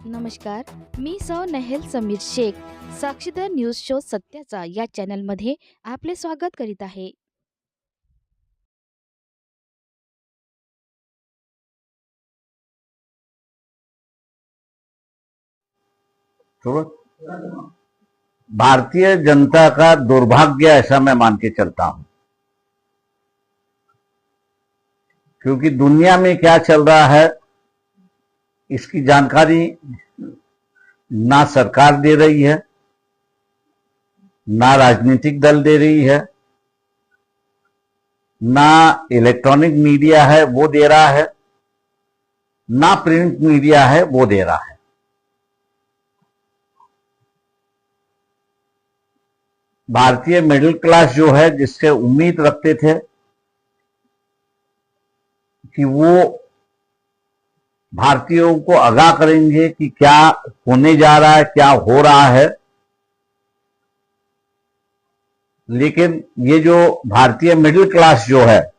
नमस्कार. मी सौ नहेल समीर शेख. साक्षीदार न्यूज शो सत्याचा या चॅनलमध्ये आपले स्वागत करीत आहे. तो भारतीय जनता का दुर्भाग्य ऐसा मैं मान के चलता हूं, क्योंकि दुनिया में क्या चल रहा है इसकी जानकारी ना सरकार दे रही है, ना राजनीतिक दल दे रही है, ना इलेक्ट्रॉनिक मीडिया है वो दे रहा है, ना प्रिंट मीडिया है वो दे रहा है। भारतीय मिडिल क्लास जो है, जिससे उम्मीद रखते थे कि वो भारतीयों को आगाह करेंगे कि क्या होने जा रहा है, क्या हो रहा है, लेकिन ये जो भारतीय मिडिल क्लास जो है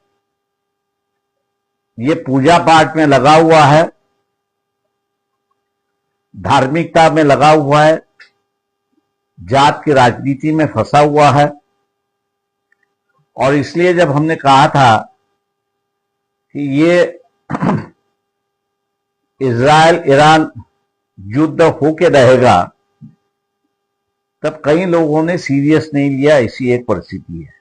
ये पूजा पाठ में लगा हुआ है, धार्मिकता में लगा हुआ है, जात की राजनीति में फंसा हुआ है। और इसलिए जब हमने कहा था कि ये इजराइल ईरान युद्ध होके रहेगा, तब कई लोगों ने सीरियस नहीं लिया। ऐसी एक परिस्थिति है।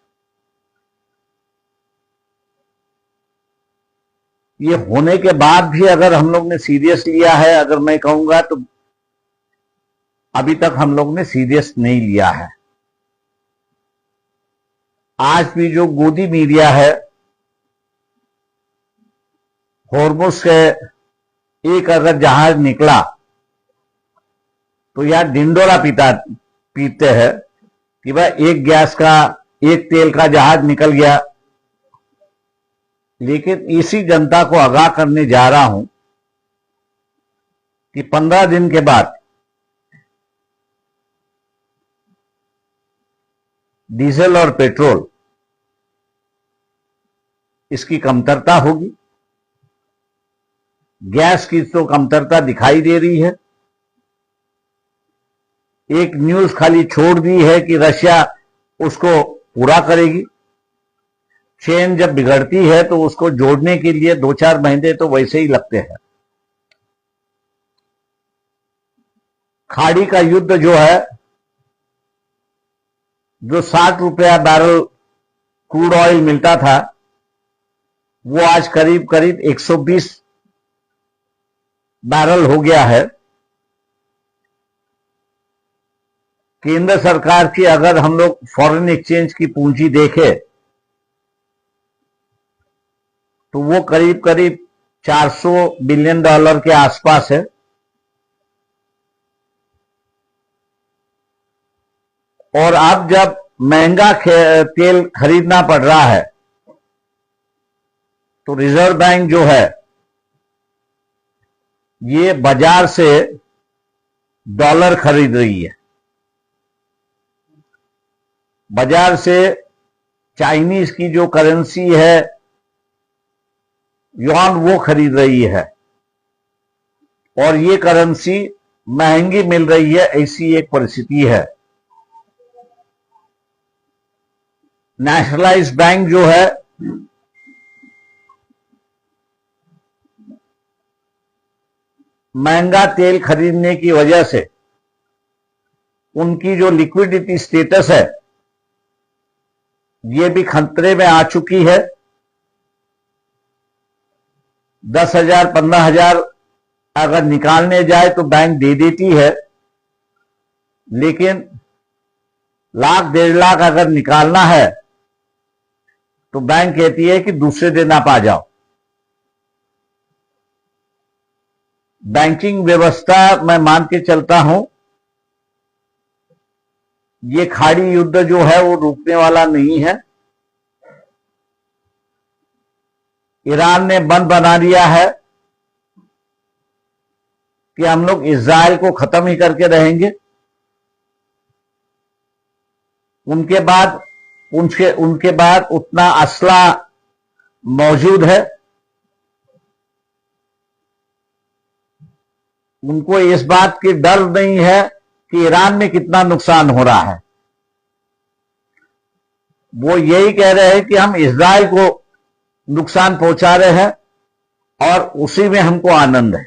ये होने के बाद भी अगर हम लोग ने सीरियस लिया है, अगर मैं कहूंगा तो अभी तक हम लोग ने सीरियस नहीं लिया है। आज भी जो गोदी मीडिया है, हॉर्मुज से एक अगर जहाज निकला तो यार डिंडोरा पीते हैं कि भाई एक गैस का, एक तेल का जहाज निकल गया। लेकिन इसी जनता को आगाह करने जा रहा हूं कि 15 दिन के बाद डीजल और पेट्रोल इसकी कमतरता होगी। गैस की तो कमतरता दिखाई दे रही है। एक न्यूज खाली छोड़ दी है कि रशिया उसको पूरा करेगी। चेन जब बिगड़ती है तो उसको जोड़ने के लिए 2-4 महीने तो वैसे ही लगते हैं। खाड़ी का युद्ध जो है, जो 60 रुपया बैरल क्रूड ऑयल मिलता था, वो आज करीब करीब 120 बैरल हो गया है। केंद्र सरकार की अगर हम लोग फॉरेन एक्सचेंज की पूंजी देखें तो वो करीब करीब $400 बिलियन के आसपास है। और अब जब महंगा तेल खरीदना पड़ रहा है तो रिजर्व बैंक जो है ये बाजार से डॉलर खरीद रही है। बाजार से चाइनीज की जो करेंसी है युआन, वो खरीद रही है। और ये करेंसी महंगी मिल रही है। ऐसी एक परिस्थिति है। नेशनलाइज्ड बैंक जो है महंगा तेल खरीदने की वजह से उनकी जो लिक्विडिटी स्टेटस है ये भी खतरे में आ चुकी है। 10,000 15,000 अगर निकालने जाए तो बैंक दे देती है, लेकिन लाख 1.5 लाख अगर निकालना है तो बैंक कहती है कि दूसरे दिन आप आ जाओ। बैंकिंग व्यवस्था मैं मान के चलता हूं, ये खाड़ी युद्ध जो है वो रुकने वाला नहीं है। ईरान ने बंद बना दिया है कि हम लोग इजराइल को खत्म ही करके रहेंगे। उनके बाद उतना असला मौजूद है। उनको इस बात की डर नहीं है कि ईरान में कितना नुकसान हो रहा है। वो यही कह रहे हैं कि हम इजराइल को नुकसान पहुंचा रहे हैं और उसी में हमको आनंद है।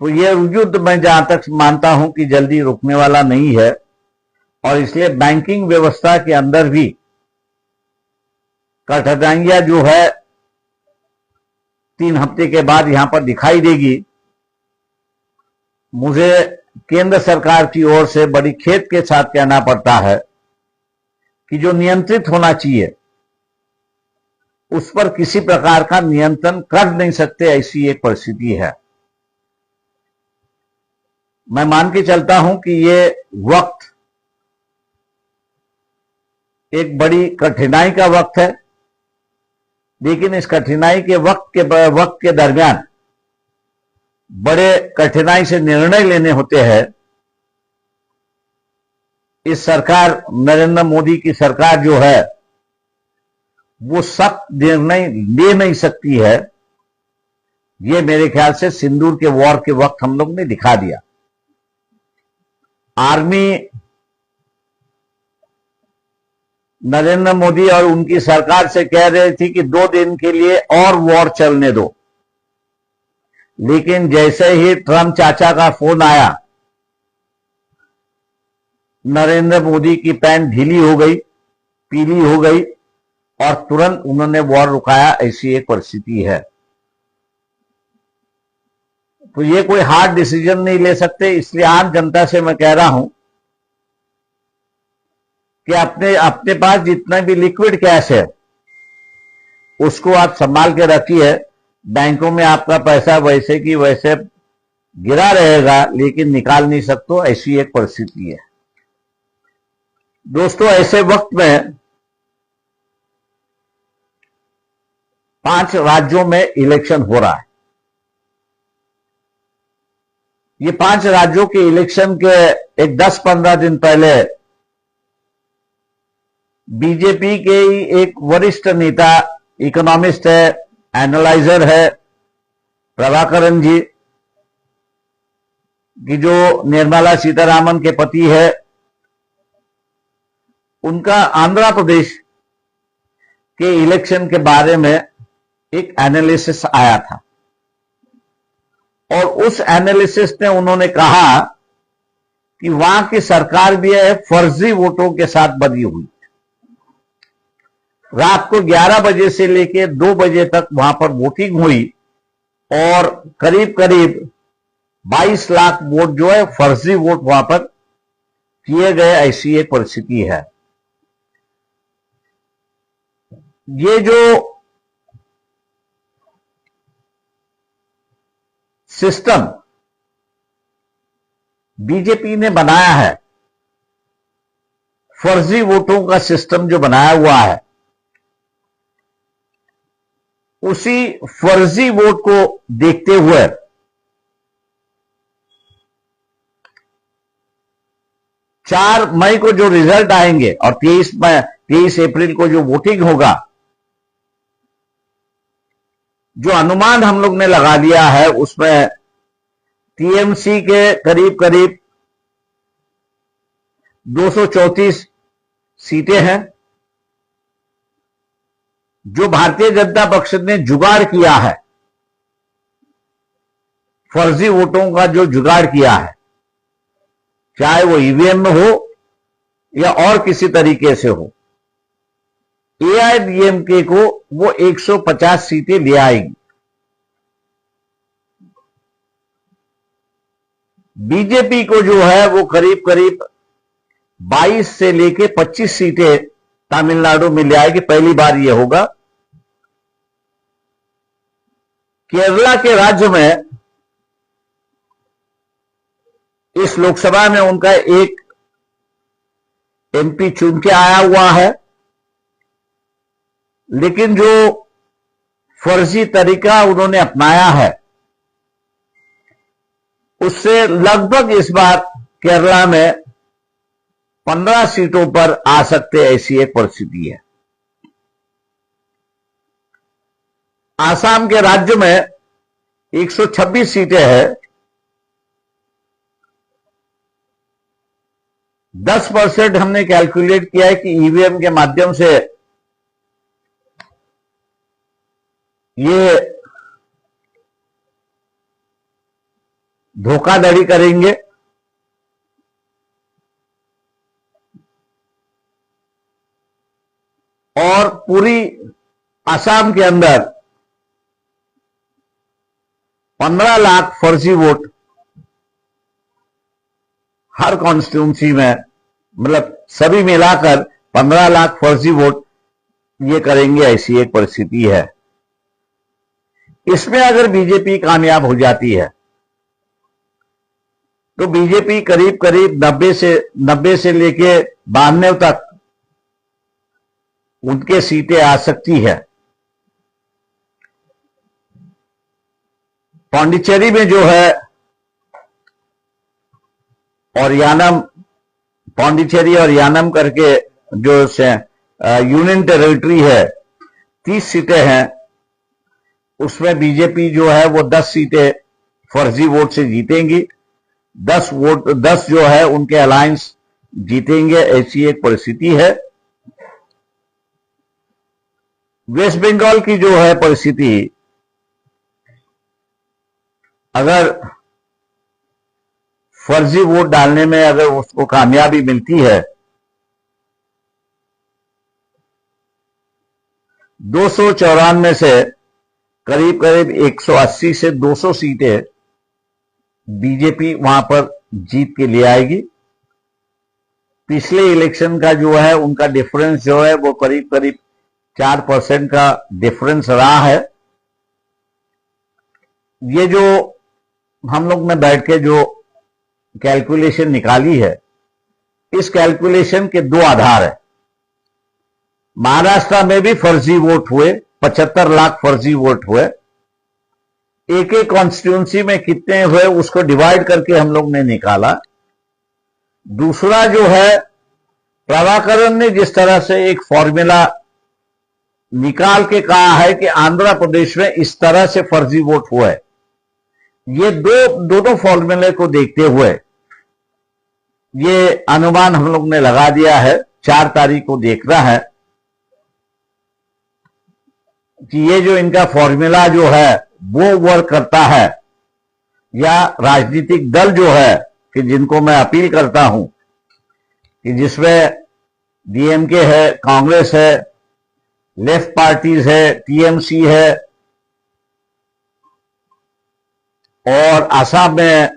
तो ये युद्ध मैं जहां तक मानता हूं कि जल्दी रुकने वाला नहीं है, और इसलिए बैंकिंग व्यवस्था के अंदर भी कठिनाइयां जो है 3 हफ्ते के बाद यहां पर दिखाई देगी। मुझे केंद्र सरकार की ओर से बड़ी खेद के साथ कहना पड़ता है कि जो नियंत्रित होना चाहिए उस पर किसी प्रकार का नियंत्रण कर नहीं सकते, ऐसी एक परिस्थिति है। मैं मान के चलता हूं कि ये वक्त एक बड़ी कठिनाई का वक्त है, लेकिन इस कठिनाई के वक्त के दरमियान बड़े कठिनाई से निर्णय लेने होते हैं। इस सरकार, नरेंद्र मोदी की सरकार जो है वो सख्त निर्णय ले नहीं सकती है। ये मेरे ख्याल से सिंदूर के वॉर के वक्त हम लोग ने दिखा दिया। आर्मी नरेंद्र मोदी और उनकी सरकार से कह रही थी कि 2 दिन के लिए और वॉर चलने दो, लेकिन जैसे ही ट्रंप चाचा का फोन आया, नरेंद्र मोदी की पैंट ढीली हो गई, पीली हो गई और तुरंत उन्होंने वॉर रुकाया। ऐसी एक परिस्थिति है। तो ये कोई हार्ड डिसीजन नहीं ले सकते। इसलिए आम जनता से मैं कह रहा हूं कि अपने पास जितना भी लिक्विड कैश है उसको आप संभाल के रखिए। बैंकों में आपका पैसा वैसे की वैसे गिरा रहेगा, लेकिन निकाल नहीं सकते, ऐसी एक परिस्थिति है। दोस्तों, ऐसे वक्त में 5 राज्यों में इलेक्शन हो रहा है। ये 5 राज्यों के इलेक्शन के एक 10-15 दिन पहले बीजेपी के ही एक वरिष्ठ नेता, इकोनॉमिस्ट है, एनालाइजर है, प्रभाकरन जी, कि जो निर्मला सीतारामन के पति है, उनका आंध्र प्रदेश के इलेक्शन के बारे में एक एनालिसिस आया था। और उस एनालिसिस में उन्होंने कहा कि वहां की सरकार भी है फर्जी वोटों के साथ बनी हुई। रात को 11 बजे से लेकर 2 बजे तक वहां पर वोटिंग हुई और करीब करीब 22 लाख वोट जो है फर्जी वोट वहां पर किए गए। ऐसी एक परिस्थिति है। ये जो सिस्टम बीजेपी ने बनाया है, फर्जी वोटों का सिस्टम जो बनाया हुआ है, उसी फर्जी वोट को देखते हुए 4 मई को जो रिजल्ट आएंगे और 23 अप्रैल को जो वोटिंग होगा, जो अनुमान हम लोग ने लगा लिया है उसमें टीएमसी के करीब करीब 234 सीटें हैं। जो भारतीय जनता पक्ष ने जुगाड़ किया है, फर्जी वोटों का जो जुगाड़ किया है, चाहे वो ईवीएम में हो या और किसी तरीके से हो, एआईएडीएमके को वो 150 सीटें ले आएगी। बीजेपी को जो है वो करीब करीब 22 से लेके 25 सीटें तमिलनाडु में ले आएगी। पहली बार यह होगा। केरला के राज्य में इस लोकसभा में उनका एक एमपी चुन के आया हुआ है, लेकिन जो फर्जी तरीका उन्होंने अपनाया है उससे लगभग इस बार केरला में 15 सीटों पर आ सकते, ऐसी एक परिस्थिति है। आसाम के राज्य में 126 सीटें हैं। 10% हमने कैलकुलेट किया है कि ईवीएम के माध्यम से ये धोखाधड़ी करेंगे। और पूरी असम के अंदर 15 लाख फर्जी वोट हर कॉन्स्टिट्यूंसी में, मतलब सभी मिलाकर 15 लाख फर्जी वोट ये करेंगे, ऐसी एक परिस्थिति है। इसमें अगर बीजेपी कामयाब हो जाती है तो बीजेपी करीब करीब 90 से लेके 92 तक उनके सीटें आ सकती है। पांडिचेरी में जो है और यानम, पांडिचेरी और यानम करके जो यूनियन टेरिटरी है, 30 सीटें हैं। उसमें बीजेपी जो है वो 10 सीटें फर्जी वोट से जीतेंगी, 10 जो है उनके अलायंस जीतेंगे, ऐसी एक परिस्थिति है। वेस्ट बंगाल की जो है परिस्थिति, अगर फर्जी वोट डालने में अगर उसको कामयाबी मिलती है, 294 से करीब करीब 180 से 200 सीटें बीजेपी वहां पर जीत के ले आएगी। पिछले इलेक्शन का जो है उनका डिफरेंस जो है वो करीब करीब 4% का डिफरेंस रहा है। ये जो हम लोग ने बैठ के जो कैलकुलेशन निकाली है, इस कैलकुलेशन के 2 आधार है। महाराष्ट्र में भी फर्जी वोट हुए, 75 लाख फर्जी वोट हुए। एक एक कॉन्स्टिट्यूंसी में कितने हुए उसको डिवाइड करके हम लोग ने निकाला। दूसरा जो है, प्रभाकरन ने जिस तरह से एक फॉर्मूला निकाल के कहा है कि आंध्र प्रदेश में इस तरह से फर्जी वोट हुआ है, ये दोनों फॉर्मूले को देखते हुए ये अनुमान हम लोग ने लगा दिया है। 4 तारीख को देखना है कि ये जो इनका फॉर्मूला जो है वो वर्क करता है, या राजनीतिक दल जो है कि जिनको मैं अपील करता हूं कि जिसमें डीएमके है, कांग्रेस है, लेफ्ट पार्टीज है, टीएमसी है, और असम में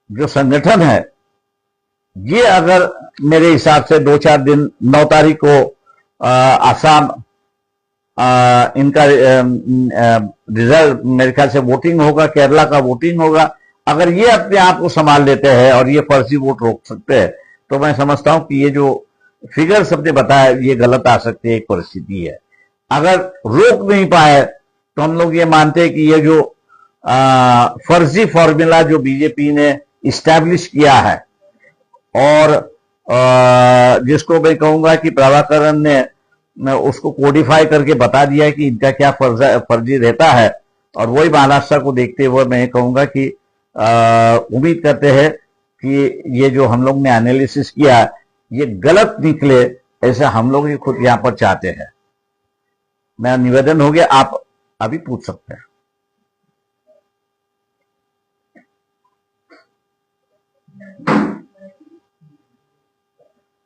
जो संगठन है, ये अगर मेरे हिसाब से 2-4 दिन, 9 तारीख को असम इनका रिजल्ट मेरे ख्याल से वोटिंग होगा, केरला का वोटिंग होगा। अगर ये अपने आप को संभाल लेते हैं और ये फर्जी वोट रोक सकते हैं, तो मैं समझता हूं कि ये जो फिगर सबने बताया ये गलत आ सकती है, एक परिस्थिति है। अगर रोक नहीं पाए तो हम लोग ये मानते हैं कि ये जो फर्जी फॉर्मूला जो बीजेपी ने इस्टेब्लिश किया है, और जिसको मैं कहूंगा कि प्रभाकरन ने उसको कोडिफाई करके बता दिया है कि इनका क्या फर्जी रहता है, और वही महाराष्ट्र को देखते हुए मैं कहूंगा कि उम्मीद करते हैं कि ये जो हम लोग ने एनालिसिस किया ये गलत निकले, ऐसे हम लोग ही खुद यहां पर चाहते हैं। मेरा निवेदन हो गया, आप अभी पूछ सकते हैं।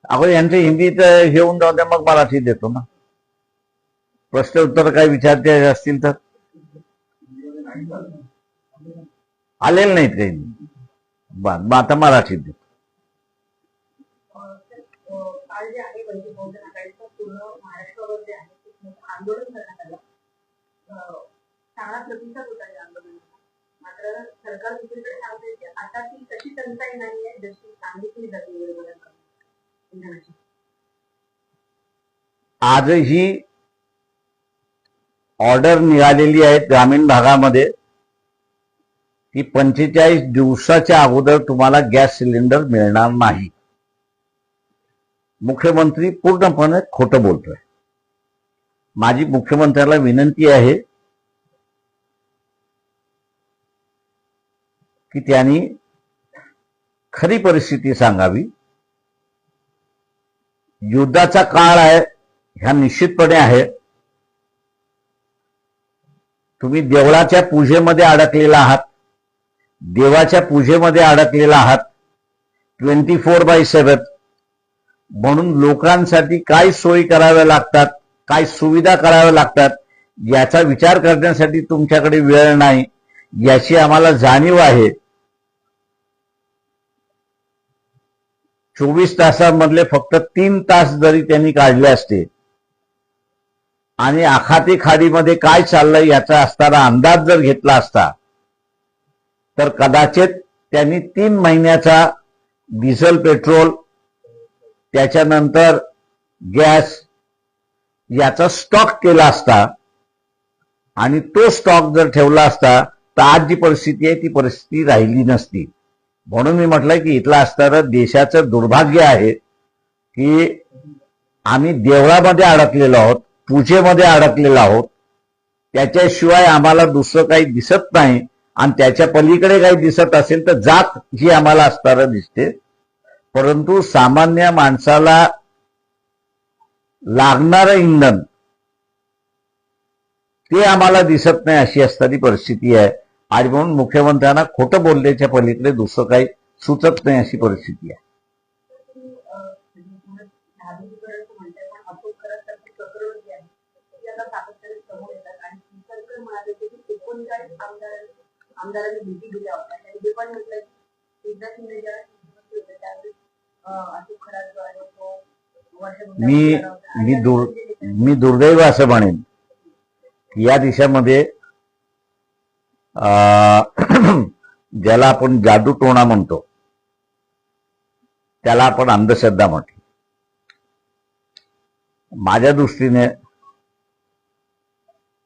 अगर यांचे हिंदीत हे होऊन जाऊ द्या, मग मराठी देतो ना। प्रश्न उत्तर काही विचारते असतील तर आलेले नाहीत काही, मग आता मराठीत देतो। काल जे आहे वंचित बहुजन आघाडीचं पूर्ण महाराष्ट्रावर जे आहे ते आंदोलन करण्यात आलं, चांगला प्रतिसाद होता या आंदोलनाला। मात्र सरकार दुसरीकडे सांगते की आता ती तशी टंचाई नाहीये जशी सांगितली जाते इंधनाची। आजही ऑर्डर निघालेली आहेत ग्रामीण भागामध्ये की 45 दिवसाच्या अगोदर तुम्हाला गॅस सिलेंडर मिळणार नाही। मुख्यमंत्री पूर्णपणे खोटं बोलतोय। माझी मुख्यमंत्र्याला विनंती आहे की त्यांनी खरी परिस्थिती सांगावी. युद्धाचा काळ आहे ह्या निश्चितपणे आहे. तुम्ही देवळाच्या पूजेमध्ये अडकलेला आहात, देवाच्या पूजेमध्ये अडकलेला आहात 24/7. म्हणून लोकांसाठी काय सोयी कराव्या लागतात, काय सुविधा कराव्या लागतात याचा विचार करण्यासाठी तुमच्याकडे वेळ नाही, याची आम्हाला जाणीव आहे. 24 तासांमधले फक्त 3 तास जरी त्यांनी काढले असते आणि आखाती खाडीमध्ये काय चाललंय याचा असताना अंदाज जर घेतला असता तर कदाचित त्यांनी 3 महिन्याचा डिझेल, पेट्रोल, त्याच्यानंतर गॅस याचा स्टॉक केला असता आणि तो स्टॉक जर ठेवला असता तर आज जी परिस्थिती आहे ती परिस्थिती राहिली नसती. म्हणून मी म्हटलं की इथलं असणारं देशाचं दुर्भाग्य आहे की आम्ही देवळामध्ये अडकलेलो आहोत, पूजेमध्ये अडकलेलो आहोत. त्याच्याशिवाय आम्हाला दुसरं काही दिसत नाही आणि त्याच्या पलीकडे काही दिसत असेल तर जात ही आम्हाला असणारं दिसते. परंतु सामान्य माणसाला लागणारं इंधन ते आम्हाला दिसत नाही अशी असणारी परिस्थिती आहे. आणि म्हणून मुख्यमंत्र्यांना खोटं बोलण्याच्या पलीकडे दुसरं काही सुचत नाही अशी परिस्थिती आहे. आमदारांनी भेटी दिल्या होत्या आणि ते पण म्हटलं की एकदा शिंदे ज्या अशोक खरात जो आहे तो मी दुर्दैव असं म्हणेन की या देशामध्ये ज्याला आपण जादूटोणा म्हणतो त्याला आपण अंधश्रद्धा म्हणतो. माझ्या दृष्टीने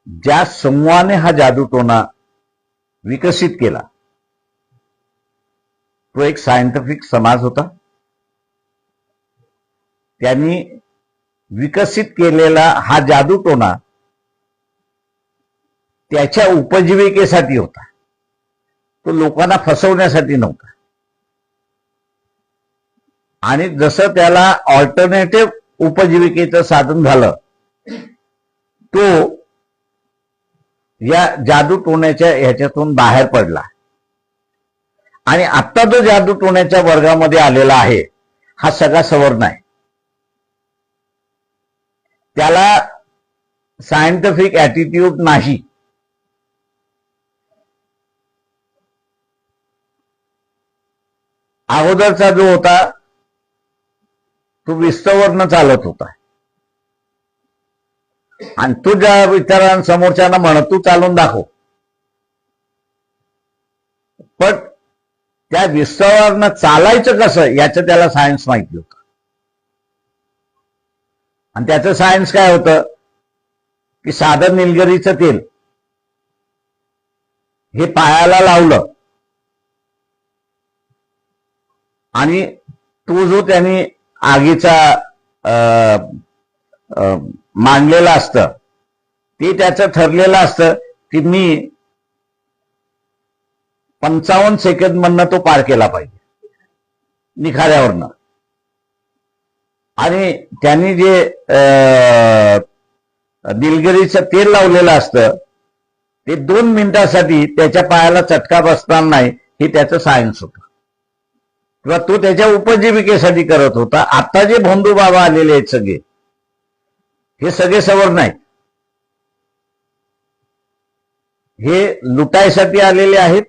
ज्या समूहाने हा जादूटोणा विकसित केला तो एक सायंटिफिक समाज होता. त्यांनी विकसित केलेला हा जादूटोणा त्याच्या उपजीविकेसाठी होता, तो लोकांना फसवण्यासाठी नव्हता. आणि जसं त्याला ऑल्टरनेटिव्ह उपजीविकेचं साधन झालं तो या जादूटोण्याच्या ह्याच्यातून बाहेर पडला. आणि आता जो जादूटोण्याच्या वर्गामध्ये आलेला आहे हा सगळा सवर्ण आहे. त्याला सायंटिफिक ऍटिट्यूड नाही. अगोदरचा जो होता तो विस्तवरनं चालत होता आणि तू ज्या इतरांसमोरच्यांना म्हणत तू चालून दाखव, पण त्या विस्तवावरनं चालायचं कसं याचं त्याला सायन्स माहिती होतं. आणि त्याचं सायन्स काय होतं की साधं निलगिरीचं तेल हे पायाला लावलं आणि तो जो त्यांनी आगीचा मांडलेलं असतं ते त्याचं ठरलेलं असतं की मी 55 सेकंद मधनं तो पार केला पाहिजे निखाऱ्यावरनं. आणि त्यांनी जे निलगिरीचं तेल लावलेलं असतं ते 2 मिनिटासाठी त्याच्या पायाला चटका बसणार नाही हे त्याचं सायन्स होतं किंवा तो त्याच्या उपजीविकेसाठी करत होता. आता जे भोंदू बाबा आलेले आहेत सगळे हे सगळे सवर्ण आहेत. हे लुटायसाठी आलेले आहेत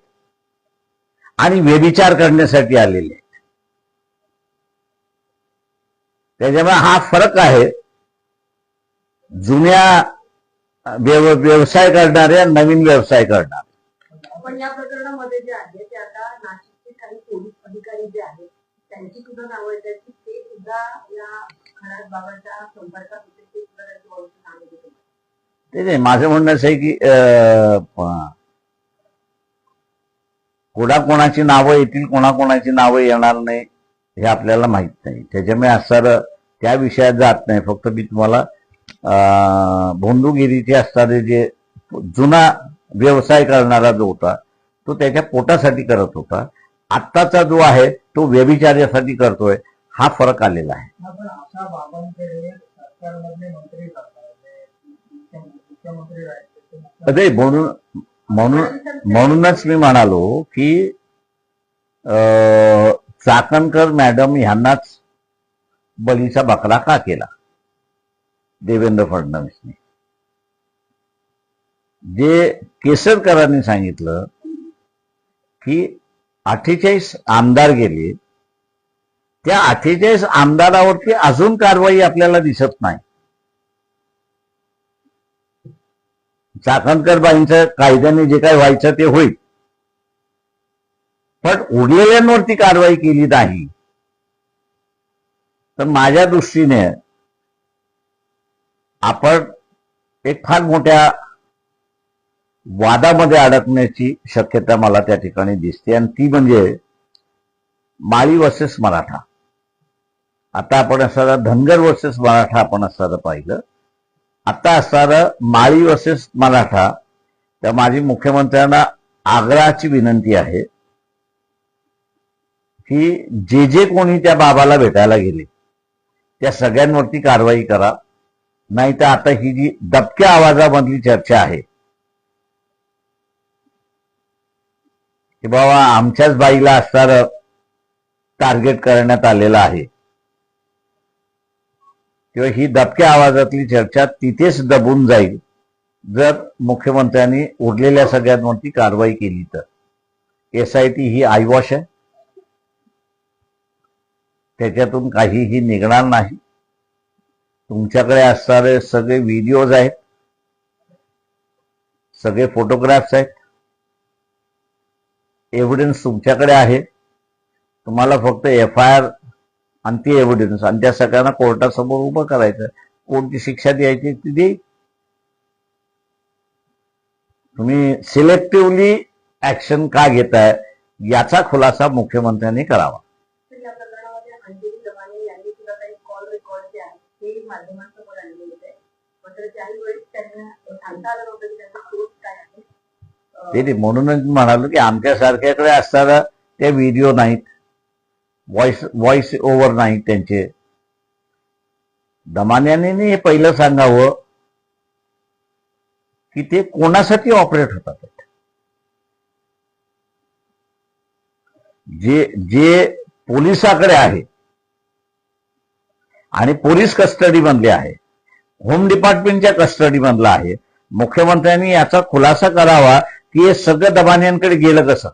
आणि व्यभिचार करण्यासाठी आलेले आहेत. त्याच्यामुळे हा फरक आहे जुन्या व्यवसाय करणाऱ्या नवीन व्यवसाय करणार. पण या प्रकरणामध्ये जे आहे ते आता नाशिकचे काही पोलीस अधिकारी जे आहेत त्यांची सुद्धा नावं येतात की ते सुद्धा या खरात बाबाच्या संपर्कात होते, ते सुद्धा त्यांची नावं देतात. ते नाही, माझं म्हणणं असं आहे की कोणाकोणाची नावं येतील, कोणाकोणाची नावं येणार नाही हे आपल्याला माहित नाही. त्याच्यामुळे असं त्या विषयात जात नाही. फक्त मी तुम्हाला भोंदूगिरीचे असणारे जे जुना व्यवसाय करणारा जो होता तो त्याच्या पोटासाठी करत होता. आत्ताचा जो आहे तो व्यभिचार्यासाठी करतोय. हा फरक आलेला आहे. आपण अशा बाबांकडे सरकारमधले मंत्री जातात, मुख्यमंत्री राहिले. अरे म्हणूनच मी म्हणालो की चाकणकर मॅडम यांनाच बलीचा बकरा का केला देवेंद्र फडणवीसने. जे केसरकरांनी सांगितलं की 48 आमदार गेले, त्या 48 आमदारावरती अजून कारवाई आपल्याला दिसत नाही. चाकणकर बाईंचं कायद्याने जे काय व्हायचं ते होईल, पण उरलेल्यांवरती कारवाई केली नाही. तर माझ्या दृष्टीने आपण एक फार मोठ्या वादामध्ये अडकण्याची शक्यता मला त्या ठिकाणी दिसते, आणि ती म्हणजे माळी वर्सेस मराठा. आता आपण असणारं धनगर वर्सेस मराठा आपण असणारं पाहिलं. आता असणारं माळी वर्सेस मराठा. त्या माझी मुख्यमंत्र्यांना आग्रहाची विनंती आहे की जे कोणी त्या बाबाला भेटायला गेले त्या सगळ्यांवरती कारवाई करा. नाही तर आता ही जी दबक्या आवाजामधली चर्चा आहे की बाबा आमच्याच बाईला असणारं टार्गेट करण्यात आलेलं आहे, किंवा ही दबक्या आवाजातली चर्चा तिथेच दबून जाईल जर मुख्यमंत्र्यांनी उरलेल्या सगळ्यांवरती कारवाई केली तर. SIT ही आयवॉश आहे, त्याच्यातून काहीही निघणार नाही. तुमच्याकडे असणारे सगळे व्हिडिओज आहेत, सगळे फोटोग्राफ्स आहेत, एव्हिडन्स तुमच्याकडे आहे. तुम्हाला फक्त FIR आणि ती एव्हिडन्स आणि त्या सगळ्यांना कोर्टासमोर उभं करायचं. कोणती शिक्षा द्यायची ती देईल. तुम्ही सिलेक्टिव्हली ऍक्शन का घेताय याचा खुलासा मुख्यमंत्र्यांनी करावा. या प्रकरणामध्ये अंजली दमाने यांनी सुद्धा काही कॉल रेकॉर्ड जे आहे ते माध्यमांसमोर आणले होते. मात्र त्याही वेळी त्यांना सांगता आलं नव्हतं की त्यांचा सोर्स काय आहे. ते म्हणूनच म्हणालो की आमच्यासारख्याकडे असताना ते व्हिडिओ नाहीत, व्हॉइस ओव्हर नाहीत त्यांचे. दमान्याने हे पहिलं सांगावं की ते कोणासाठी ऑपरेट होतात. जे पोलिसाकडे आहे आणि पोलीस कस्टडी मधले आहे, होम डिपार्टमेंटच्या कस्टडी मधला आहे. मुख्यमंत्र्यांनी याचा खुलासा करावा की हे सगळं दमान्यांकडे गेलं कसं.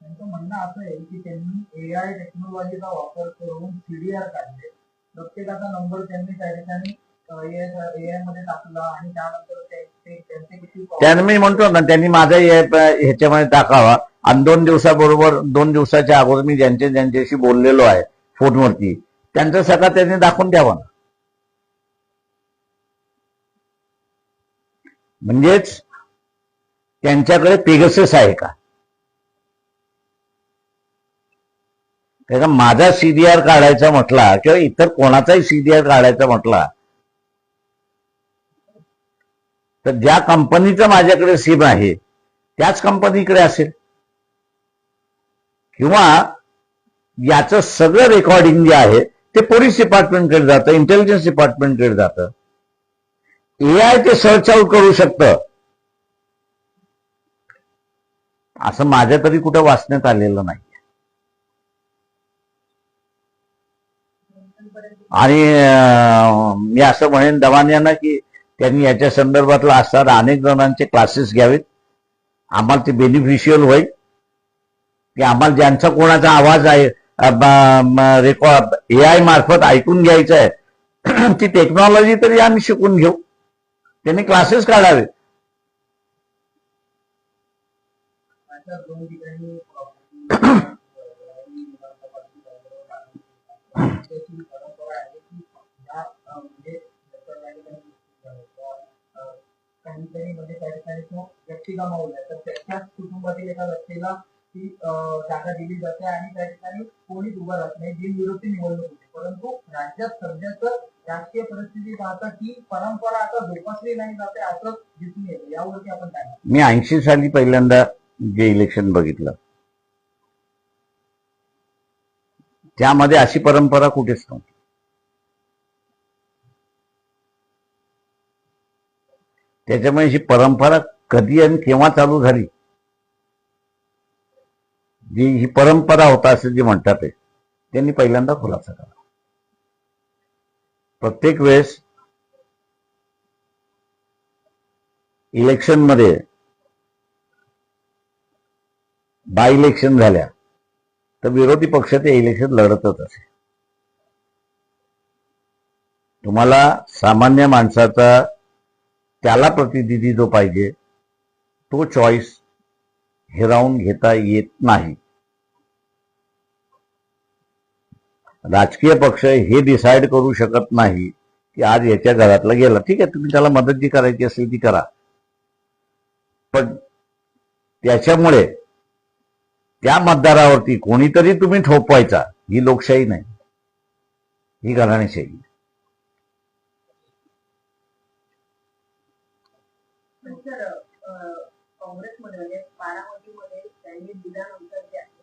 त्यांचं म्हणणं असं आहे की त्यांनी AI टेक्नॉलॉजीचा वापर करून CDR काढले. प्रत्येकाचा नंबर त्यांनी त्या ठिकाणी AI मध्ये टाकला आणि त्यानंतर त्यांचे किती. त्याने मी म्हणतो ना, त्यांनी माझा ह्याच्यामध्ये टाकावा आणि 2 दिवसाच्या अगोदर मी ज्यांच्याशी बोललेलो आहे फोनवरती त्यांचं सगळं त्यांनी दाखवून द्यावा ना. म्हणजेच त्यांच्याकडे पेगसस आहे का. त्याचा माझा CDR काढायचा म्हटला किंवा इतर कोणाचाही CDR काढायचा म्हटला तर ज्या कंपनीचं माझ्याकडे सिम आहे त्याच कंपनीकडे असेल, किंवा याचं सगळं रेकॉर्डिंग जे आहे ते पोलीस डिपार्टमेंटकडे जातं, इंटेलिजन्स डिपार्टमेंटकडे जातं. AI ते सर्च आउट करू शकतं असं माझ्या तरी कुठं वाचण्यात आलेलं नाही. आणि मी असं म्हणेन दमान्यांना की त्यांनी याच्या संदर्भातला असणारा अनेक जणांचे क्लासेस घ्यावेत. आम्हाला ते बेनिफिशियल होईल की आम्हाला ज्यांचा कोणाचा आवाज आहे रेकॉर्ड AI मार्फत ऐकून घ्यायचा आहे ती टेक्नॉलॉजी तरी आम्ही शिकून घेऊ. त्यांनी क्लासेस काढावे. काहीतरी म्हणजे त्या ठिकाणी तो व्यक्ती गमावलाय तर त्याच्याच कुटुंबातील एका व्यक्तीला ती जागा दिली जाते आणि त्या ठिकाणी कोणीच उभा राहत नाही. बिनविरोधी निवडणूक होते, परंतु राज्यात सध्याचं राजकीय परिस्थिती पाहता की परंपरा आता जोपासली नाही जाते असं दिसून येतं. यावरती आपण काय म्हणतो? मी 80 साली पहिल्यांदा जे इलेक्शन बघितलं त्यामध्ये अशी परंपरा कुठेच नव्हती. त्याच्यामुळे ही परंपरा कधी आणि केव्हा चालू झाली, जी ही परंपरा होता असं जे म्हणतात ते त्यांनी पहिल्यांदा खुलासा करा. प्रत्येक वेळेस इलेक्शन मध्ये बाय इलेक्शन झाल्या तर विरोधी पक्ष ते इलेक्शन लढतच असे. तुम्हाला सामान्य माणसाचा त्याला प्रतिनिधी जो पाहिजे तो चॉईस हिरावून घेता येत नाही. राजकीय पक्ष हे डिसाईड करू शकत नाही की आज याच्या घरातला गेला, ठीक आहे तुम्ही त्याला मदत जी करायची असेल ती करा, पण त्याच्यामुळे त्या मतदारावरती कोणीतरी तुम्ही थोपवायचा, ही लोकशाही नाही, ही घराणेशाही. सर काँग्रेसमध्ये म्हणजे बारामतीमध्ये त्यांनी दिल्यानंतर जे आहे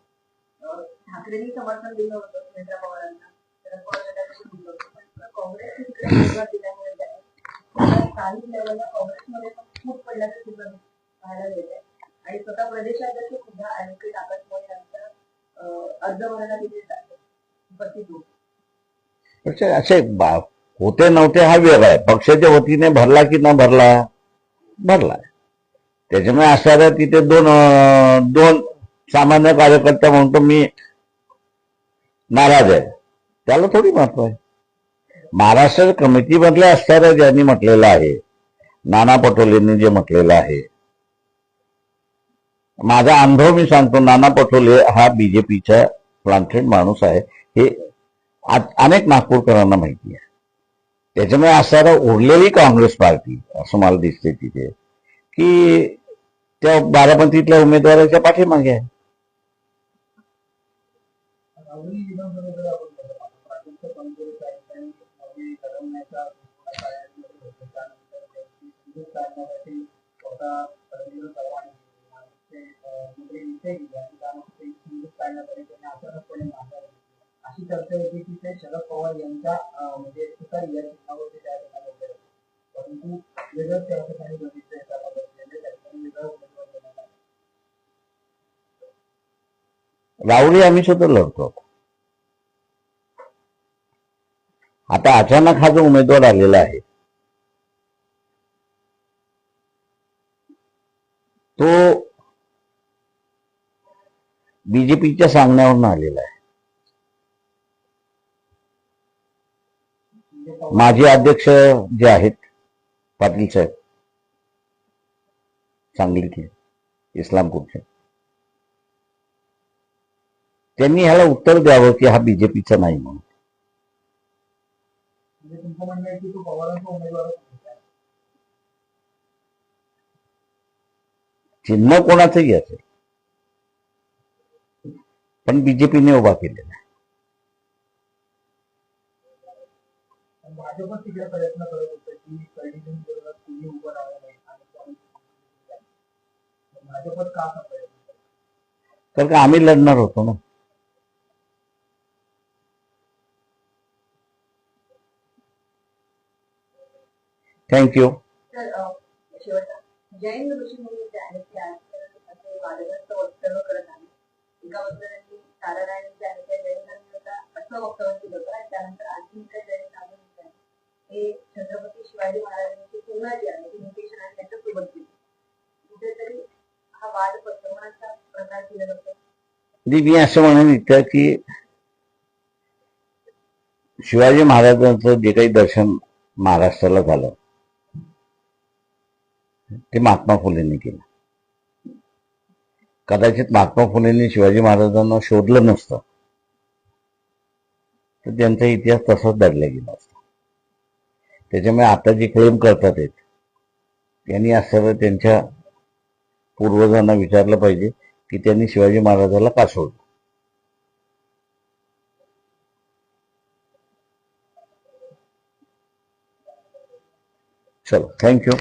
ठाकरेंनी समर्थन दिलं होतं सुनेत्रा पवारांना, शरद पवार गटाकडे दिलं होतं, पण काँग्रेसने तिकडे विरोध दिल्यामुळे जे आहे स्थानिक लेवलला काँग्रेसमध्ये पण खूप पडल्याचं चित्र पाहायला मिळते आणि स्वतः प्रदेशाध्यक्ष सुद्धा ऍडव्होकेट आकाश मोरे यांचा अर्ज भरायला तिथे जाते उपस्थित होते. असे होते नव्हते हा वेगळा आहे. पक्षाच्या वतीने भरला की न भरला, भरला. त्याच्यामुळे असणाऱ्या तिथे दोन सामान्य कार्यकर्ता म्हणतो मी नाराज आहे, त्याला थोडी महत्व आहे. महाराष्ट्र कमिटीमधल्या असणाऱ्या ज्यांनी म्हटलेलं आहे, नाना पटोलेंनी जे म्हटलेलं आहे, माझा अनुभव मी सांगतो, नाना पटोले हा बीजेपीचा प्लांटेड माणूस आहे हे अनेक नागपूरकरांना माहिती आहे. त्याच्यामुळे असणारा उरलेली काँग्रेस पार्टी असं मला दिसते तिथे की त्या बारामतीतल्या उमेदवाराच्या पाठीमागे आहे. राहुरी विधानसभेकडे आपण बघत आहोत. भाजपचं कमजोरी साहित्याने नवी घडवण्याचा त्यानंतर हिंदू काढण्यासाठी स्वतः रवींद्र चव्हाण मंत्री विषय दिले आणि त्यामध्ये हिंदू काढण्यासाठी त्यांनी अचानकपणे माघार घेतली. अशी चर्चा होती की ते शरद पवार यांच्या म्हणजे तुतारी या चिन्हावरती त्या ठिकाणी उभे होते, परंतु वेगळंच त्या ठिकाणी बघितले त्याला बसलेले त्यांनी वेगळा उमेदवार देण्यात आला. राहुरी आम्ही सुद्धा लढतो. आता अचानक हा जो उमेदवार आलेला आहे तो बीजेपीच्या सांगण्यावरून आलेला आहे. माजी अध्यक्ष जे आहेत पाटील साहेब सांगलीतले इस्लामपूरचे, त्यांनी ह्याला उत्तर द्यावं की हा बीजेपीचा नाही म्हणून. म्हणजे तुमचं म्हणणं आहे की तो पवारांचा उमेदवार चिन्ह कोणाचंही असेल पण बीजेपीने उभा केलेला आहे. भाजपच तिकडे प्रयत्न करत होते की कर्डिलेंच्या विरोधात कुणी उभं राहू नये आणि भाजपच का असा प्रयत्न करतो? कारण का आम्ही लढणार होतो ना. थँक्यू. तर शेवटचा जैन ऋषीमुनी जे आहेत ते आज असे वादग्रस्त वक्तव्य करत आहेत. एका वक्तव्यांनी तारारायण जे आहे त्या जैन धर्माचा असं वक्तव्य केलं होतं आणि त्यानंतर आणखी काही जैन साधू हे छत्रपती शिवाजी महाराजांची तुलना जी आहे ती निकेशन आणि त्याच्यासोबत केली. कुठेतरी हा वाद पसरवण्याचा प्रकार केला जातो. मी असं म्हणेन इतकं की शिवाजी महाराजांचं जे काही दर्शन महाराष्ट्राला झालं ते महात्मा फुलेंनी केलं. कदाचित महात्मा फुलेंनी शिवाजी महाराजांना शोधलं नसतं तर त्यांचा इतिहास तसाच दडला गेला असता. त्याच्यामुळे आता जे क्लेम करतात त्यांनी असं त्यांच्या पूर्वजांना विचारलं पाहिजे की त्यांनी शिवाजी महाराजाला का सोडलं. चलो थैंक यू